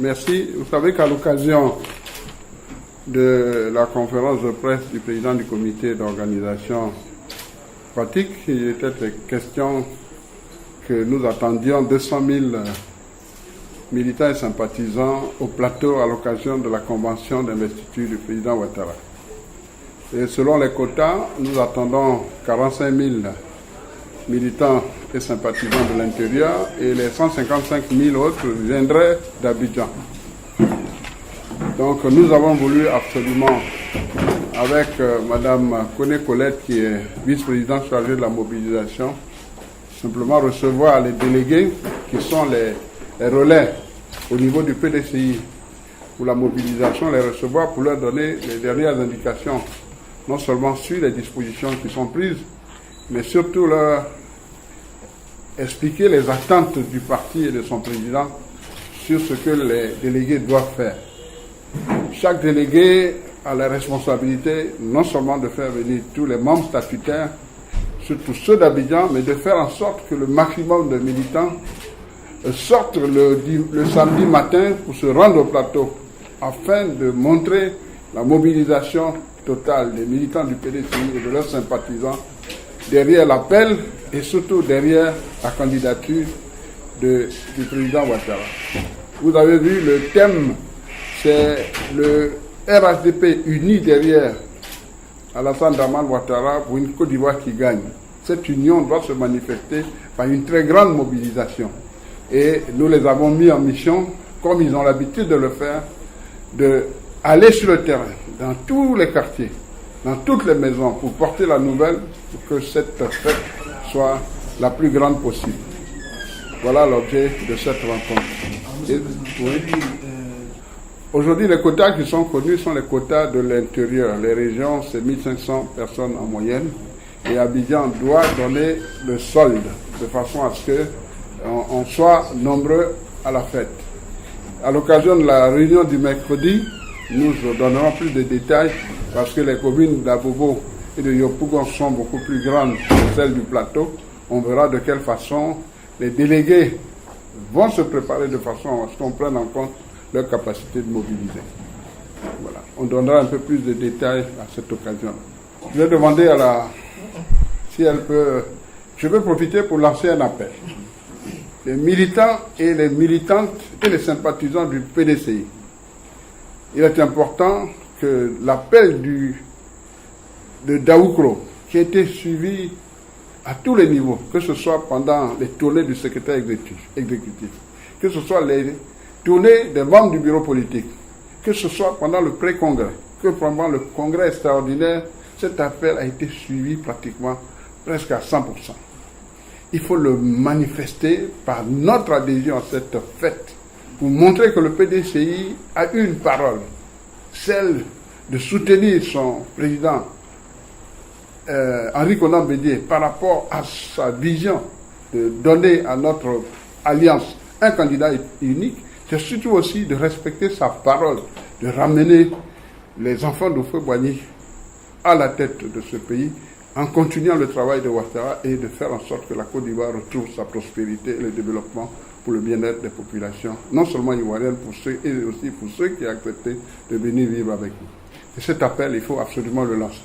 Merci. Vous savez qu'à l'occasion de la conférence de presse du président du comité d'organisation pratique, il était question que nous attendions 200 000 militants et sympathisants au plateau à l'occasion de la convention d'investiture du président Ouattara. Et selon les quotas, nous attendons 45 000 militants et sympathisants de l'intérieur et les 155 000 autres viendraient d'Abidjan. Donc nous avons voulu absolument, avec Madame Koné Colette qui est vice-présidente chargée de la mobilisation, simplement recevoir les délégués qui sont les relais au niveau du PDCI pour la mobilisation, les recevoir pour leur donner les dernières indications, non seulement sur les dispositions qui sont prises, mais surtout leur expliquer les attentes du parti et de son président sur ce que les délégués doivent faire. Chaque délégué a la responsabilité non seulement de faire venir tous les membres statutaires, surtout ceux d'Abidjan, mais de faire en sorte que le maximum de militants sortent le samedi matin pour se rendre au plateau, afin de montrer la mobilisation totale des militants du PDCI et de leurs sympathisants derrière l'appel et surtout derrière la candidature du président Ouattara. Vous avez vu, le thème, c'est le RHDP uni derrière Alassane Dramane Ouattara pour une Côte d'Ivoire qui gagne. Cette union doit se manifester par une très grande mobilisation. Et nous les avons mis en mission, comme ils ont l'habitude de le faire, d'aller sur le terrain, dans tous les quartiers, dans toutes les maisons, pour porter la nouvelle, pour que cette fête soit la plus grande possible. Voilà l'objet de cette rencontre. Aujourd'hui, les quotas qui sont connus sont les quotas de l'intérieur. Les régions, c'est 1500 personnes en moyenne. Et Abidjan doit donner le solde, de façon à ce qu'on soit nombreux à la fête. À l'occasion de la réunion du mercredi, nous donnerons plus de détails parce que les communes d'Abobo et de Yopougon sont beaucoup plus grandes que celles du plateau. On verra de quelle façon les délégués vont se préparer de façon à ce qu'on prenne en compte leur capacité de mobiliser. Voilà. On donnera un peu plus de détails à cette occasion. Je vais demander si elle peut... Je vais profiter pour lancer un appel. Les militants et les militantes et les sympathisants du PDCI. Il est important que l'appel de Daoukro, qui a été suivi à tous les niveaux, que ce soit pendant les tournées du secrétaire exécutif, que ce soit les tournées des membres du bureau politique, que ce soit pendant le pré-congrès, que pendant le congrès extraordinaire, cet appel a été suivi pratiquement presque à 100%. Il faut le manifester par notre adhésion à cette fête pour montrer que le PDCI a une parole, celle de soutenir son président Henri Konan Bédié par rapport à sa vision de donner à notre alliance un candidat unique. C'est surtout aussi de respecter sa parole, de ramener les enfants d'Houphouët-Boigny à la tête de ce pays en continuant le travail de Ouattara et de faire en sorte que la Côte d'Ivoire retrouve sa prospérité et le développement pour le bien-être des populations, non seulement ivoiriennes, et aussi pour ceux qui ont accepté de venir vivre avec nous. Et cet appel, il faut absolument le lancer.